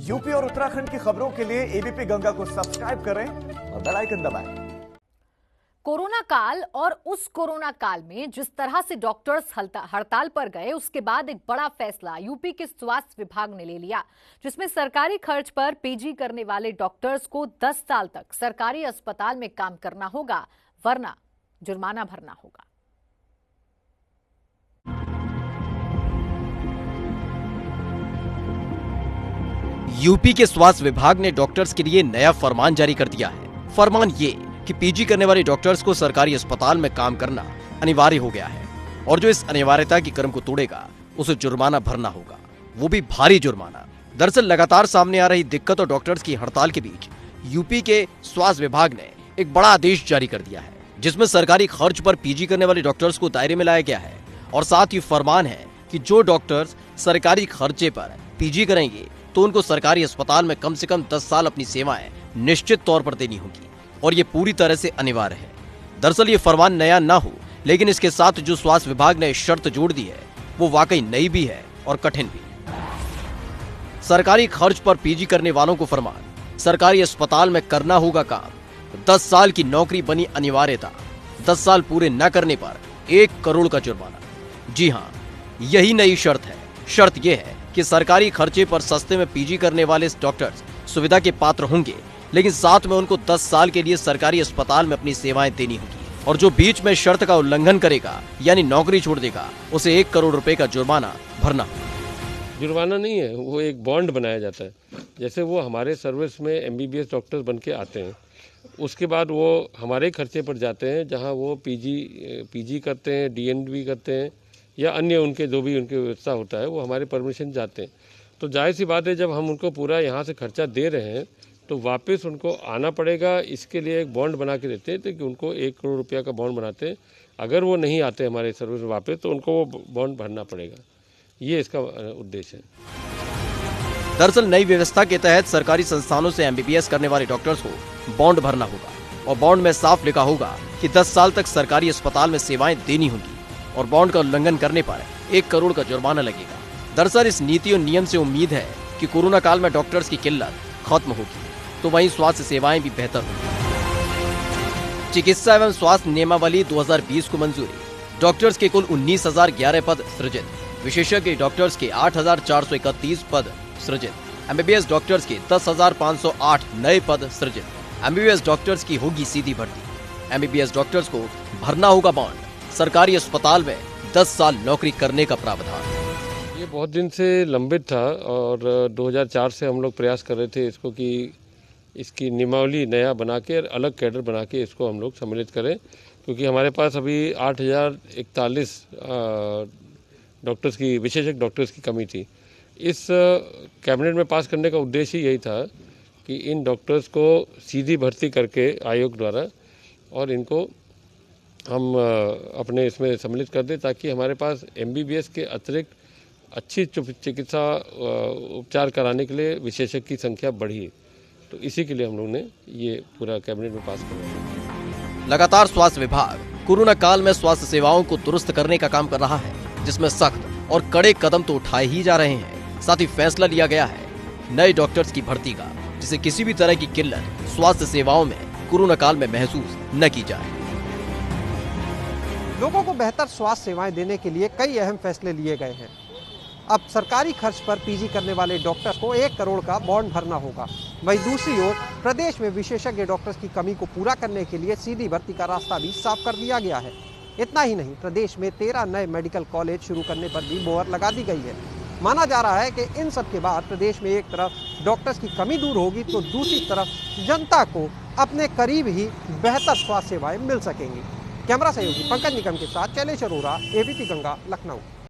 UP और उत्तराखंड की खबरों के लिए एबीपी गंगा को सब्सक्राइब करें और बेल आइकन दबाएं। कोरोना काल और उस कोरोना काल में जिस तरह से डॉक्टर्स हड़ताल पर गए, उसके बाद एक बड़ा फैसला यूपी के स्वास्थ्य विभाग ने ले लिया, जिसमें सरकारी खर्च पर पीजी करने वाले डॉक्टर्स को 10 साल तक सरकारी अस्पताल में काम करना होगा, वरना जुर्माना भरना होगा। यूपी के स्वास्थ्य विभाग ने डॉक्टर्स के लिए नया फरमान जारी कर दिया है। फरमान ये कि पीजी करने वाले डॉक्टर्स को सरकारी अस्पताल में काम करना अनिवार्य हो गया है और जो इस अनिवार्यता की क्रम को तोड़ेगा उसे जुर्माना भरना होगा, वो भी भारी जुर्माना। दरअसल लगातार सामने आ रही दिक्कत और डॉक्टर्स की हड़ताल के बीच यूपी के स्वास्थ्य विभाग ने एक बड़ा आदेश जारी कर दिया है, जिसमें सरकारी खर्च पर पीजी करने वाले डॉक्टर्स को दायरे में लाया गया है और साथ ही फरमान है कि जो डॉक्टर्स सरकारी खर्चे पर पीजी करेंगे तो उनको सरकारी अस्पताल में कम से कम 10 साल अपनी सेवाएं निश्चित तौर पर देनी होगी और ये पूरी तरह से अनिवार्य है। दरअसल ये फरमान नया ना हो, लेकिन इसके साथ जो स्वास्थ्य विभाग ने शर्त जोड़ दी है वो वाकई नई भी है और कठिन भी। सरकारी खर्च पर पीजी करने वालों को फरमान, सरकारी अस्पताल में करना होगा काम, 10 साल की नौकरी बनी अनिवार्यता, 10 साल पूरे न करने पर 1 करोड़ का जुर्माना। जी हाँ, यही नई शर्त है। शर्त यह है कि सरकारी खर्चे पर सस्ते में पीजी करने वाले डॉक्टर्स सुविधा के पात्र होंगे, लेकिन साथ में उनको 10 साल के लिए सरकारी अस्पताल में अपनी सेवाएं देनी होगी और जो बीच में शर्त का उल्लंघन करेगा यानी नौकरी छोड़ देगा उसे 1 करोड़ रुपए का जुर्माना भरना होगा। जुर्माना नहीं है, वो एक बॉन्ड बनाया जाता है। जैसे वो हमारे सर्विस में एमबीबीएस डॉक्टर बन के आते हैं, उसके बाद वो हमारे खर्चे पर जाते हैं, जहाँ वो पीजी करते हैं, डीएनबी करते हैं या अन्य उनके जो भी उनकी व्यवस्था होता है, वो हमारे परमिशन जाते हैं। तो जाहिर सी बात है, जब हम उनको पूरा यहाँ से खर्चा दे रहे हैं तो वापस उनको आना पड़ेगा। इसके लिए एक बॉन्ड बना के देते हैं कि उनको 1 करोड़ रुपया का बॉन्ड बनाते हैं। अगर वो नहीं आते हमारे सर्विस में वापस तो उनको वो बॉन्ड भरना पड़ेगा। ये इसका उद्देश्य है। दरअसल नई व्यवस्था के तहत सरकारी संस्थानों से एमबीबीएस करने वाले डॉक्टर्स को बॉन्ड भरना होगा और बॉन्ड में साफ लिखा होगा कि 10 साल तक सरकारी अस्पताल में सेवाएं देनी होंगी और बॉन्ड का उल्लंघन करने पर 1 करोड़ का जुर्माना लगेगा। दरअसल इस नीति और नियम से उम्मीद है कि कोरोना काल में डॉक्टर्स की किल्लत खत्म होगी, तो वहीं स्वास्थ्य सेवाएं भी बेहतर होंगी। चिकित्सा एवं स्वास्थ्य नियमावली 2020 को मंजूरी। डॉक्टर्स के कुल 19,011 पद सृजित, विशेषज्ञ डॉक्टर्स के 8,431 पद सृजित, एमबीबीएस डॉक्टर्स के 10,508 नए पद सृजित। एमबीबीएस डॉक्टर्स की होगी सीधी भर्ती। एमबीबीएस डॉक्टर्स को भरना होगा बॉन्ड। सरकारी अस्पताल में 10 साल नौकरी करने का प्रावधान। ये बहुत दिन से लंबित था और 2004 से हम लोग प्रयास कर रहे थे इसको कि इसकी नियमावली नया बना के अलग कैडर बना के इसको हम लोग सम्मिलित करें, क्योंकि हमारे पास अभी 8,041 डॉक्टर्स की विशेषज्ञ डॉक्टर्स की कमी थी। इस कैबिनेट में पास करने का उद्देश्य यही था कि इन डॉक्टर्स को सीधी भर्ती करके आयोग द्वारा और इनको हम अपने इसमें सम्मिलित कर दें, ताकि हमारे पास एमबीबीएस के अतिरिक्त अच्छी चिकित्सा उपचार कराने के लिए विशेषज्ञ की संख्या बढ़ी। तो इसी के लिए हम लोग ने ये पूरा कैबिनेट में पास किया। लगातार स्वास्थ्य विभाग कोरोना काल में स्वास्थ्य सेवाओं को दुरुस्त करने का काम कर रहा है, जिसमें सख्त और कड़े कदम तो उठाए ही जा रहे हैं। साथ ही फैसला लिया गया है नए डॉक्टर्स की भर्ती का, जिससे किसी भी तरह की किल्लत स्वास्थ्य सेवाओं में कोरोना काल में महसूस न की जाए। लोगों को बेहतर स्वास्थ्य सेवाएं देने के लिए कई अहम फैसले लिए गए हैं। अब सरकारी खर्च पर पीजी करने वाले डॉक्टर्स को 1 करोड़ का बॉन्ड भरना होगा। वहीं दूसरी ओर प्रदेश में विशेषज्ञ डॉक्टर्स की कमी को पूरा करने के लिए सीधी भर्ती का रास्ता भी साफ कर दिया गया है। इतना ही नहीं, प्रदेश में 13 नए मेडिकल कॉलेज शुरू करने पर भी मोहर लगा दी गई है। माना जा रहा है कि इन सब के बाद प्रदेश में एक तरफ डॉक्टर्स की कमी दूर होगी तो दूसरी तरफ जनता को अपने करीब ही बेहतर स्वास्थ्य सेवाएं मिल सकेंगी। कैमरा सहयोगी पंकज निगम के साथ शैलेश अरोरा, एबीपी गंगा, लखनऊ।